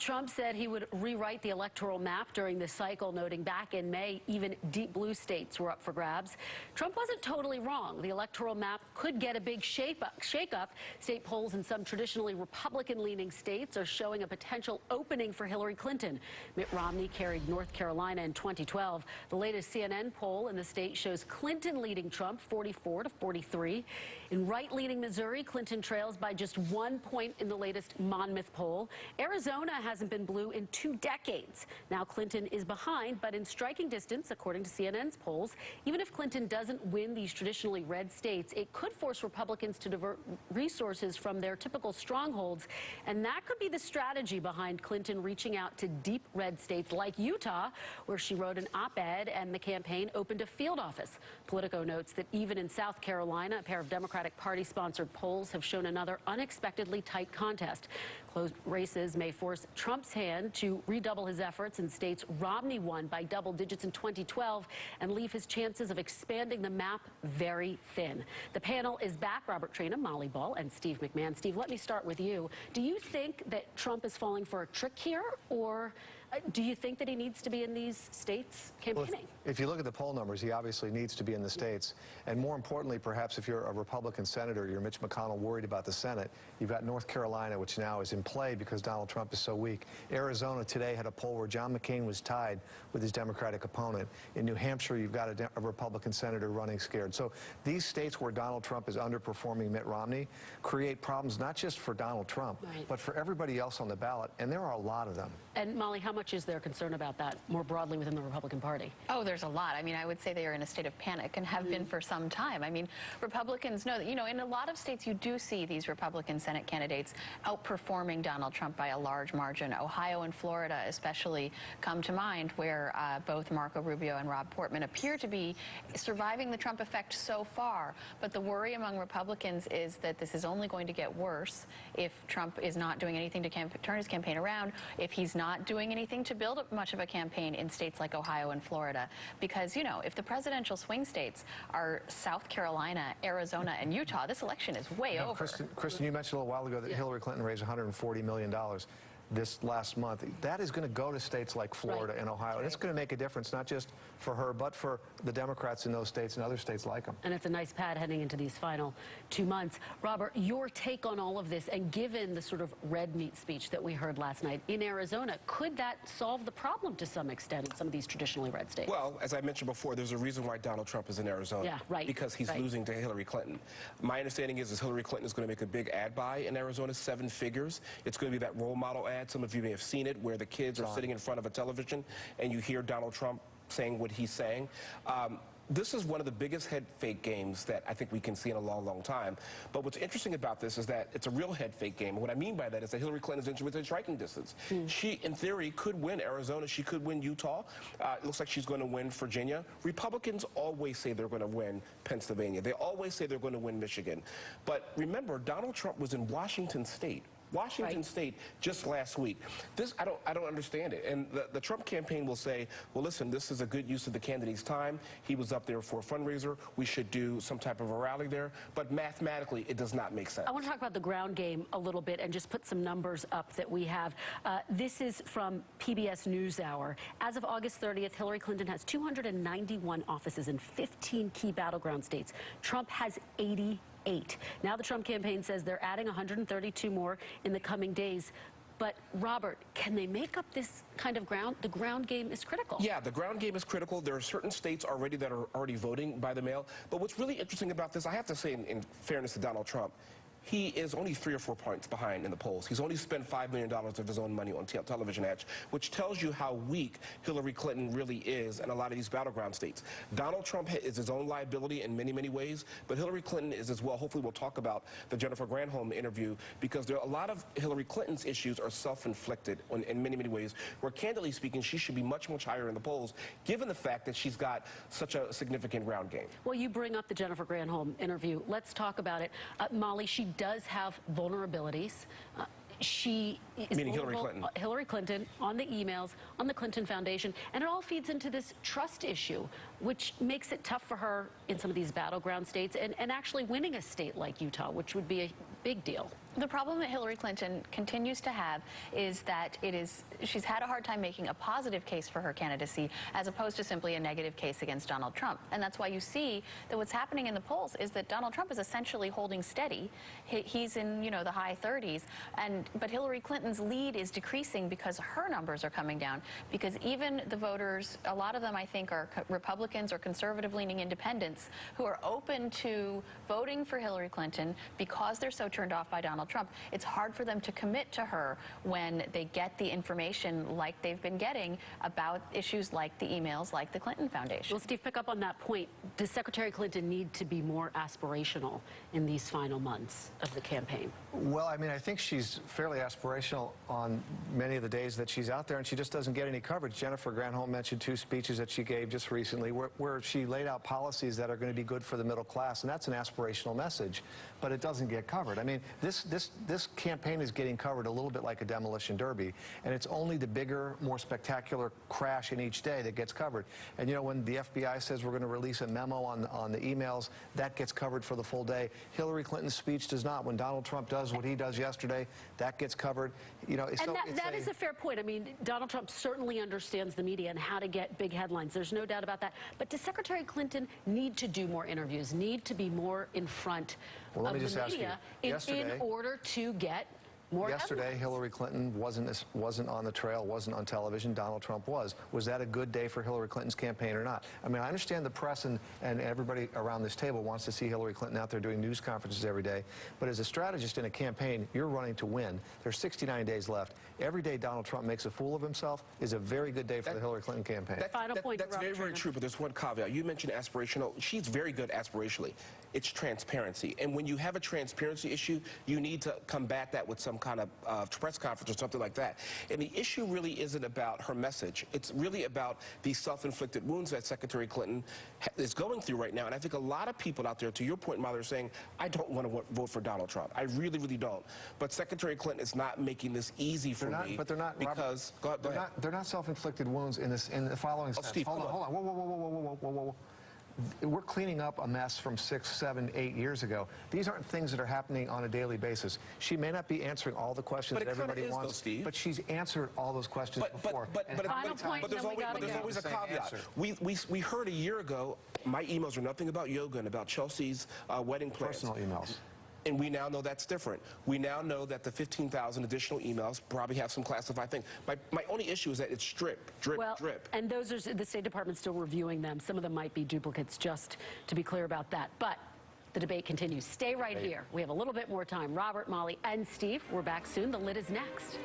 Trump said he would rewrite the electoral map during this cycle, noting back in May, even deep blue states were up for grabs. Trump wasn't totally wrong. The electoral map could get a big shake-up. State polls in some traditionally Republican-leaning states are showing a potential opening for Hillary Clinton. Mitt Romney carried North Carolina in 2012. The latest CNN poll in the state shows Clinton leading Trump 44 to 43. In right-leaning Missouri, Clinton trails by just 1 point in the latest Monmouth poll. Arizona hasn't been blue in 2 decades. Now Clinton is behind, but in striking distance, according to CNN's polls. Even if Clinton doesn't win these traditionally red states, it could force Republicans to divert resources from their typical strongholds. And that could be the strategy behind Clinton reaching out to deep red states like Utah, where she wrote an op-ed and the campaign opened a field office. Politico notes that even in South Carolina, a pair of Democratic Party-sponsored polls have shown another unexpectedly tight contest. Close races may force Trump's hand to redouble his efforts in states Romney won by double digits in 2012 and leave his chances of expanding the map very thin. The panel is back. Robert Traina, Molly Ball, and Steve McMahon. Steve, let me start with you. Do you think that Trump is falling for a trick here, or do you think that he needs to be in these states campaigning? Well, if you look at the poll numbers, he obviously needs to be in the states. And more importantly, perhaps if you're a Republican senator, you're Mitch McConnell worried about the Senate, you've got North Carolina, which now is in play because Donald Trump is so weak. Arizona today had a poll where John McCain was tied with his Democratic opponent. In New Hampshire, you've got a Republican senator running scared. So these states where Donald Trump is underperforming Mitt Romney create problems not just for Donald Trump, but for everybody else on the ballot. And there are a lot of them. And Molly, how much is there concern about that more broadly within the Republican Party? Oh, there's a lot. I mean, I would say they are in a state of panic and have been for some time. I mean, Republicans know that, you know, in a lot of states you do see these Republican Senate candidates outperforming Donald Trump by a large margin. Ohio and Florida especially come to mind, where both Marco Rubio and Rob Portman appear to be surviving the Trump effect so far. But the worry among Republicans is that this is only going to get worse if Trump is not doing anything to turn his campaign around, if he's not doing anything to build up much of a campaign in states like Ohio and Florida. Because, you know, if the presidential swing states are South Carolina, Arizona, and Utah, this election is way over. Kristen, you mentioned a little while ago that Hillary Clinton raised $140 million this last month. That is going to go to states like Florida and Ohio. And it's going to make a difference, not just for her, but for the Democrats in those states and other states like them. And it's a nice pad heading into these final 2 months. Robert, your take on all of this, and given the sort of red meat speech that we heard last night in Arizona, could that solve the problem to some extent in some of these traditionally red states? Well, as I mentioned before, there's a reason why Donald Trump is in Arizona. Because he's losing to Hillary Clinton. My understanding is Hillary Clinton is going to make a big ad buy in Arizona, 7 figures. It's going to be that role model ad. Some of you may have seen it, where the kids are sitting in front of a television and you hear Donald Trump saying what he's saying. This is one of the biggest head fake games that I think we can see in a long, long time. But what's interesting about this is that it's a real head fake game. And what I mean by that is that Hillary Clinton is within striking distance. She, in theory, could win Arizona. She could win Utah. It looks like she's going to win Virginia. Republicans always say they're going to win Pennsylvania. They always say they're going to win Michigan. But remember, Donald Trump was in Washington State. State just last week. This, I don't understand it. And the Trump campaign will say, well, listen, this is a good use of the candidate's time. He was up there for a fundraiser. We should do some type of a rally there. But mathematically, it does not make sense. I want to talk about the ground game a little bit and just put some numbers up that we have. This is from PBS NewsHour. As of August 30th, Hillary Clinton has 291 offices in 15 key battleground states. Trump has 88. Now the Trump campaign says they're adding 132 more in the coming days. But, Robert, can they make up this kind of ground? The ground game is critical. Yeah, the ground game is critical. There are certain states already that are already voting by the mail. But what's really interesting about this, I have to say in fairness to Donald Trump, he is only 3 or 4 points behind in the polls. He's only spent $5 million of his own money on television ads, which tells you how weak Hillary Clinton really is in a lot of these battleground states. Donald Trump is his own liability in many, many ways, but Hillary Clinton is as well. Hopefully we'll talk about the Jennifer Granholm interview, because there are a lot of Hillary Clinton's issues are self-inflicted in many, many ways, where candidly speaking, she should be much, much higher in the polls, given the fact that she's got such a significant ground game. Well, you bring up the Jennifer Granholm interview. Let's talk about it. Molly, she does have vulnerabilities. She is meaning Hillary Clinton. Hillary Clinton on the emails, on the Clinton Foundation, and it all feeds into this trust issue, which makes it tough for her in some of these battleground states and actually winning a state like Utah, which would be a big deal. The problem that Hillary Clinton continues to have is that she's had a hard time making a positive case for her candidacy as opposed to simply a negative case against Donald Trump. And that's why you see that what's happening in the polls is that Donald Trump is essentially holding steady. He's in, the high 30s, but Hillary Clinton's lead is decreasing because her numbers are coming down, because even the voters, a lot of them I think are Republicans or conservative-leaning independents who are open to voting for Hillary Clinton because they're so turned off by Donald Trump. It's hard for them to commit to her when they get the information like they've been getting about issues like the emails, like the Clinton Foundation. Well, Steve, pick up on that point. Does Secretary Clinton need to be more aspirational in these final months of the campaign? Well, I mean, I think she's fairly aspirational on many of the days that she's out there, and she just doesn't get any coverage. Jennifer Granholm mentioned 2 speeches that she gave just recently where she laid out policies that are going to be good for the middle class, and that's an aspirational message, but it doesn't get covered. I mean, this campaign is getting covered a little bit like a demolition derby, and it's only the bigger, more spectacular crash in each day that gets covered. And when the FBI says we're going to release a memo on the emails, that gets covered for the full day. Hillary Clinton's speech does not. When Donald Trump does what he does yesterday, that gets covered. That is a fair point. I mean, Donald Trump certainly understands the media and how to get big headlines. There's no doubt about that. But does Secretary Clinton need to do more interviews, need to be more in front of the media in order to get more Yesterday, headlines? Hillary Clinton wasn't on the trail, wasn't on television. Donald Trump was. Was that a good day for Hillary Clinton's campaign or not? I mean, I understand the press and everybody around this table wants to see Hillary Clinton out there doing news conferences every day. But as a strategist in a campaign, you're running to win. There's 69 days left. Every day Donald Trump makes a fool of himself is a very good day for the Hillary Clinton campaign. That's very, very true, but there's one caveat. You mentioned aspirational. She's very good aspirationally. It's transparency. And when you have a transparency issue, you need to combat that with some kind of press conference or something like that. And the issue really isn't about her message. It's really about these self-inflicted wounds that Secretary Clinton is going through right now. And I think a lot of people out there, to your point, Molly, are saying, I don't want to vote for Donald Trump. I really, really don't. But Secretary Clinton is not making this easy for me. But they're not, because, Robert, they're not self-inflicted wounds in the following sense. Steve, hold on. Whoa. We're cleaning up a mess from 6, 7, 8 years ago. These aren't things that are happening on a daily basis. She may not be answering all the questions that everybody wants, Steve. but she's answered all those questions before. But there's always a caveat. We heard a year ago, my emails are nothing about yoga and about Chelsea's wedding plans. Personal emails. And we now know that's different. We now know that the 15,000 additional emails probably have some classified things. My only issue is that it's drip. And those are the State Department's still reviewing them. Some of them might be duplicates, just to be clear about that. But the debate continues. Stay right here. We have a little bit more time. Robert, Molly, and Steve, we're back soon. The Lid is next.